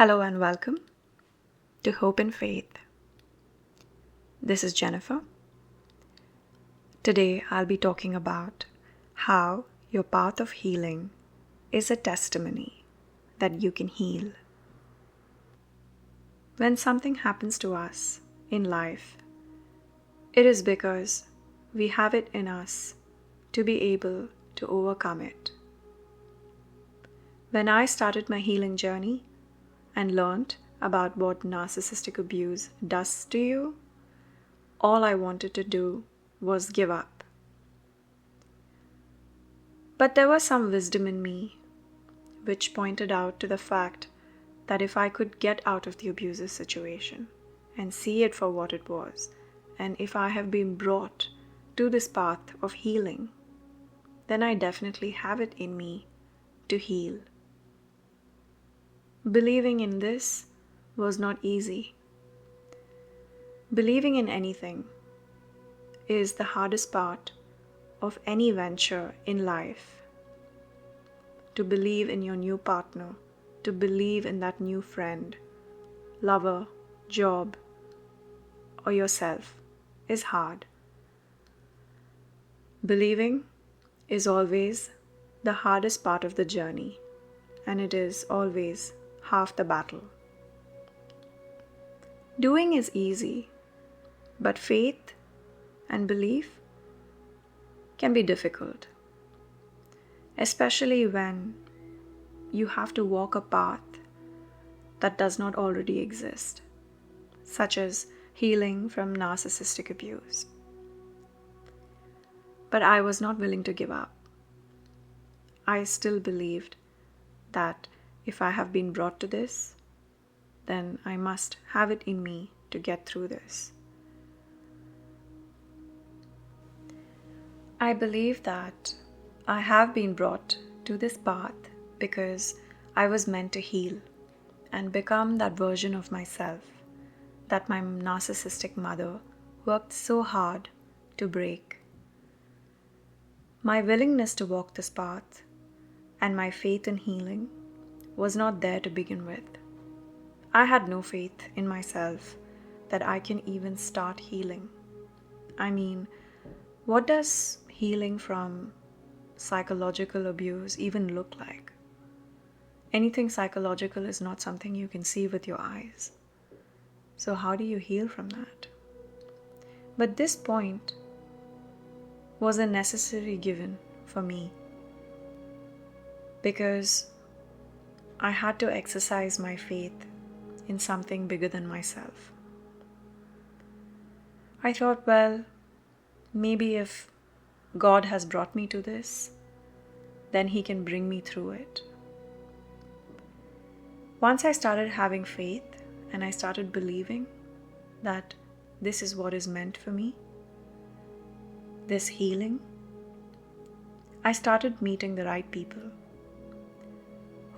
Hello and welcome to Hope and Faith. This is Jennifer. Today I'll be talking about how your path of healing is a testimony that you can heal. When something happens to us in life, it is because we have it in us to be able to overcome it. When I started my healing journey and learned about what narcissistic abuse does to you, all I wanted to do was give up. But there was some wisdom in me which pointed out to the fact that if I could get out of the abusive situation and see it for what it was, and if I have been brought to this path of healing, then I definitely have it in me to heal. Believing in this was not easy. Believing in anything is the hardest part of any venture in life. To believe in your new partner, to believe in that new friend, lover, job, or yourself is hard. Believing is always the hardest part of the journey, and it is always half the battle. Doing is easy, but faith and belief can be difficult, especially when you have to walk a path that does not already exist, such as healing from narcissistic abuse. But I was not willing to give up. I still believed that if I have been brought to this, then I must have it in me to get through this. I believe that I have been brought to this path because I was meant to heal and become that version of myself that my narcissistic mother worked so hard to break. My willingness to walk this path and my faith in healing was not there to begin with. I had no faith in myself that I can even start healing. I mean, what does healing from psychological abuse even look like? Anything psychological is not something you can see with your eyes. So how do you heal from that? But this point was a necessary given for me because I had to exercise my faith in something bigger than myself. I thought, well, maybe if God has brought me to this, then He can bring me through it. Once I started having faith and I started believing that this is what is meant for me, this healing, I started meeting the right people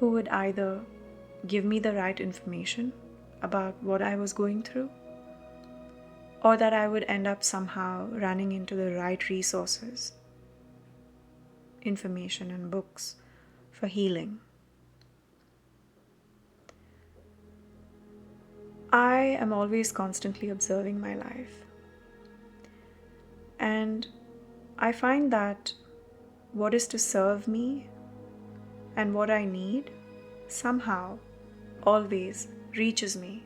who would either give me the right information about what I was going through, or that I would end up somehow running into the right resources, information and books for healing. I am always constantly observing my life, and I find that what is to serve me and what I need somehow always reaches me.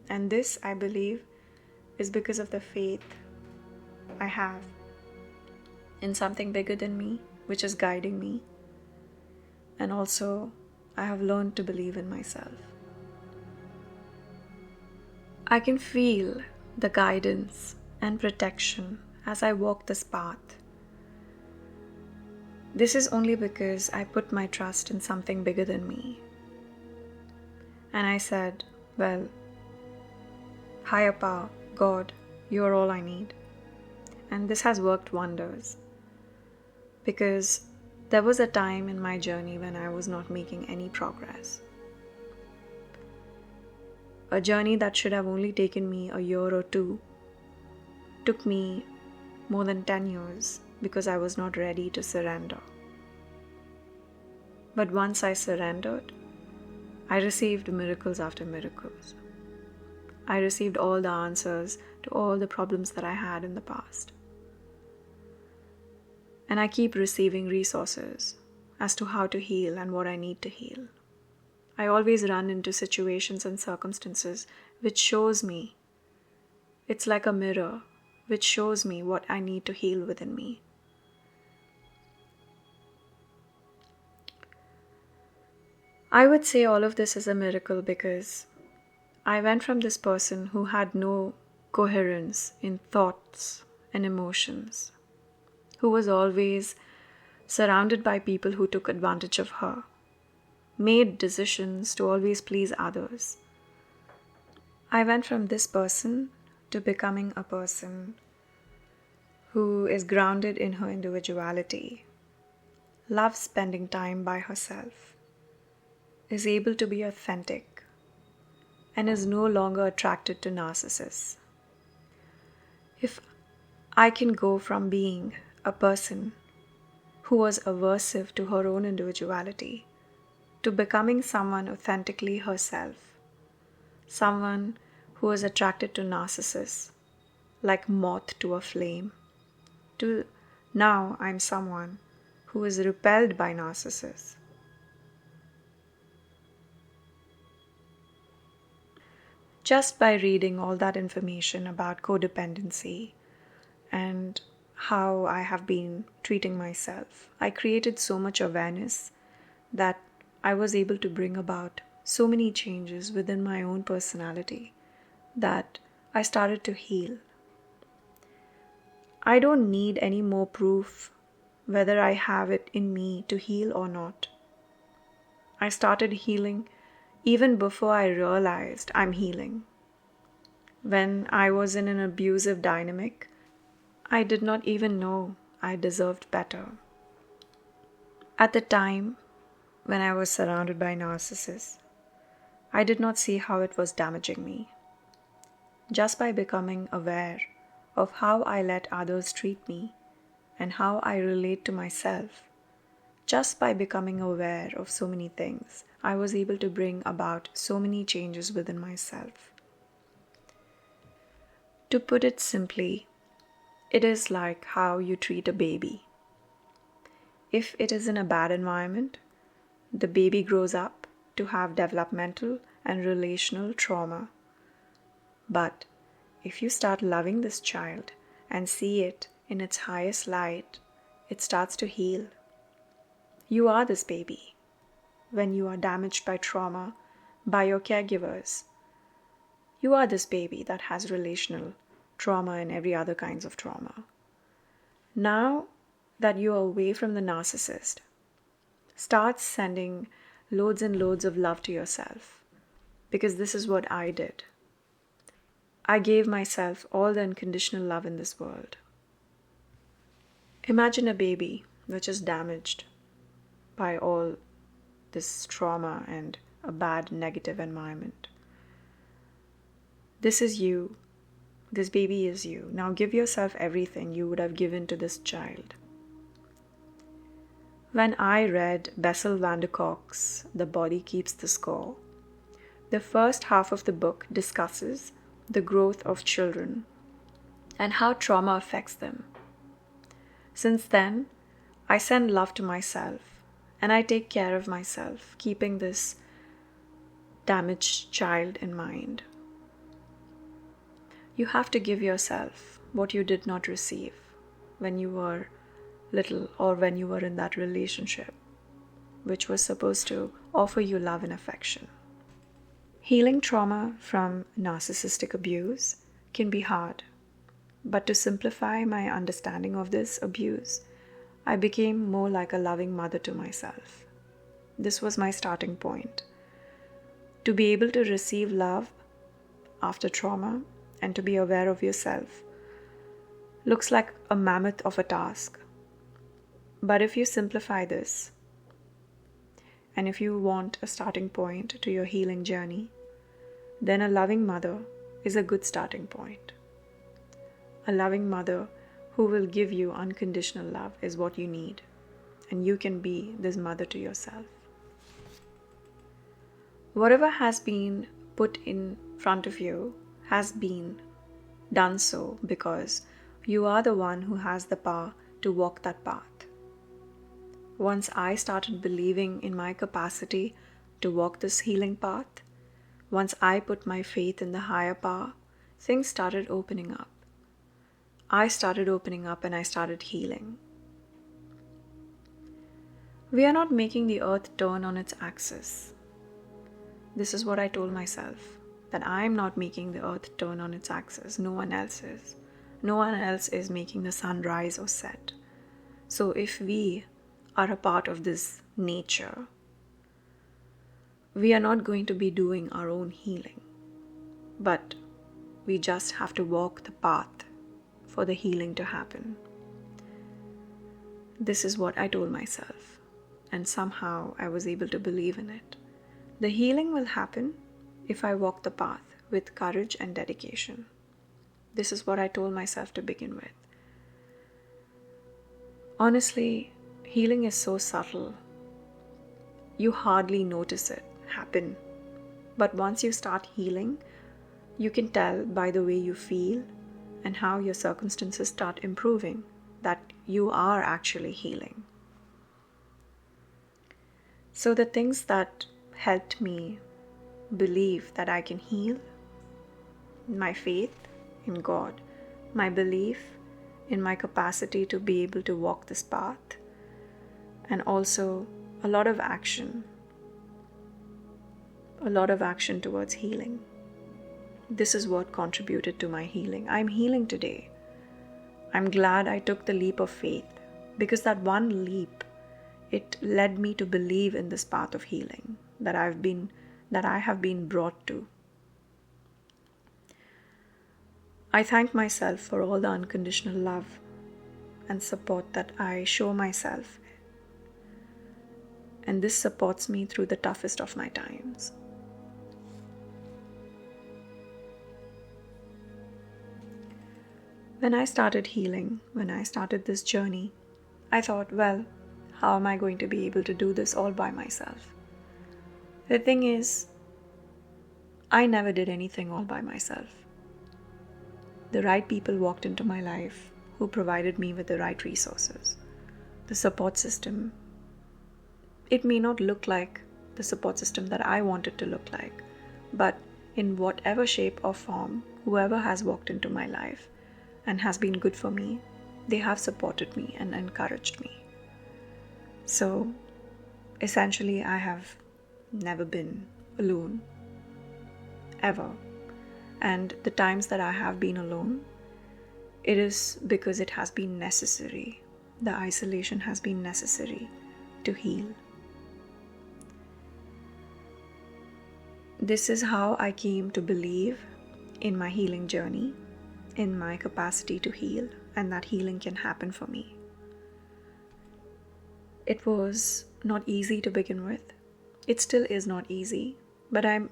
And this, I believe, is because of the faith I have in something bigger than me, which is guiding me. And also, I have learned to believe in myself. I can feel the guidance and protection as I walk this path. This is only because I put my trust in something bigger than me. And I said, well, higher power, God, you are all I need. And this has worked wonders. Because there was a time in my journey when I was not making any progress. A journey that should have only taken me a year or two took me more than 10 years because I was not ready to surrender. But once I surrendered, I received miracles after miracles. I received all the answers to all the problems that I had in the past. And I keep receiving resources as to how to heal and what I need to heal. I always run into situations and circumstances which shows me, it's like a mirror, which shows me what I need to heal within me. I would say all of this is a miracle because I went from this person who had no coherence in thoughts and emotions, who was always surrounded by people who took advantage of her, made decisions to always please others. I went from this person to becoming a person who is grounded in her individuality, loves spending time by herself, is able to be authentic, and is no longer attracted to narcissists. If I can go from being a person who was aversive to her own individuality to becoming someone authentically herself, someone who is attracted to narcissists like moth to a flame, to now I'm someone who is repelled by narcissists. Just by reading all that information about codependency and how I have been treating myself, I created so much awareness that I was able to bring about so many changes within my own personality that I started to heal. I don't need any more proof whether I have it in me to heal or not. I started healing even before I realized I'm healing. When I was in an abusive dynamic, I did not even know I deserved better. At the time when I was surrounded by narcissists, I did not see how it was damaging me. Just by becoming aware of how I let others treat me and how I relate to myself, just by becoming aware of so many things, I was able to bring about so many changes within myself. To put it simply, it is like how you treat a baby. If it is in a bad environment, the baby grows up to have developmental and relational trauma. But if you start loving this child and see it in its highest light, it starts to heal. You are this baby when you are damaged by trauma, by your caregivers. You are this baby that has relational trauma and every other kinds of trauma. Now that you are away from the narcissist, start sending loads and loads of love to yourself, because this is what I did. I gave myself all the unconditional love in this world. Imagine a baby which is damaged by all this trauma and a bad negative environment. This is you. This baby is you. Now give yourself everything you would have given to this child. When I read Bessel van der Kolk's The Body Keeps the Score, the first half of the book discusses the growth of children and how trauma affects them. Since then, I send love to myself and I take care of myself, keeping this damaged child in mind. You have to give yourself what you did not receive when you were little or when you were in that relationship, which was supposed to offer you love and affection. Healing trauma from narcissistic abuse can be hard, but to simplify my understanding of this abuse, I became more like a loving mother to myself. This was my starting point. To be able to receive love after trauma and to be aware of yourself looks like a mammoth of a task. But if you simplify this, and if you want a starting point to your healing journey, then a loving mother is a good starting point. A loving mother who will give you unconditional love is what you need, and you can be this mother to yourself. Whatever has been put in front of you has been done so because you are the one who has the power to walk that path. Once I started believing in my capacity to walk this healing path, once I put my faith in the higher power, things started opening up. I started opening up and I started healing. We are not making the earth turn on its axis. This is what I told myself, that I am not making the earth turn on its axis. No one else is. No one else is making the sun rise or set. So if we are a part of this nature, we are not going to be doing our own healing, but we just have to walk the path for the healing to happen. This is what I told myself, and somehow I was able to believe in it. The healing will happen if I walk the path with courage and dedication. This is what I told myself to begin with. Honestly, healing is so subtle. You hardly notice it happen. But once you start healing, you can tell by the way you feel and how your circumstances start improving that you are actually healing. So the things that helped me believe that I can heal, my faith in God, my belief in my capacity to be able to walk this path, and also a lot of action towards healing. This is what contributed to my healing. I'm healing today. I'm glad I took the leap of faith, because that one leap, it led me to believe in this path of healing that I have been brought to. I thank myself for all the unconditional love and support that I show myself, and this supports me through the toughest of my times. When I started healing, when I started this journey, I thought, well, how am I going to be able to do this all by myself? The thing is, I never did anything all by myself. The right people walked into my life who provided me with the right resources. The support system, it may not look like the support system that I want it to look like, but in whatever shape or form, whoever has walked into my life and has been good for me, they have supported me and encouraged me. So essentially, I have never been alone, ever. And the times that I have been alone, it is because it has been necessary. The isolation has been necessary to heal. This is how I came to believe in my healing journey, in my capacity to heal, and that healing can happen for me. It was not easy to begin with. It still is not easy, but I'm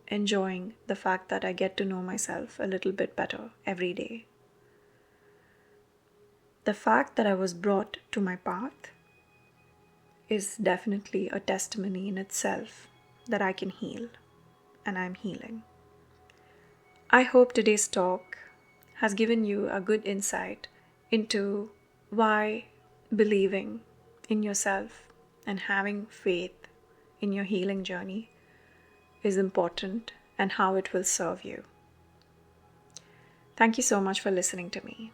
enjoying the fact that I get to know myself a little bit better every day. The fact that I was brought to my path is definitely a testimony in itself that I can heal, and I'm healing. I hope today's talk has given you a good insight into why believing in yourself and having faith in your healing journey is important and how it will serve you. Thank you so much for listening to me.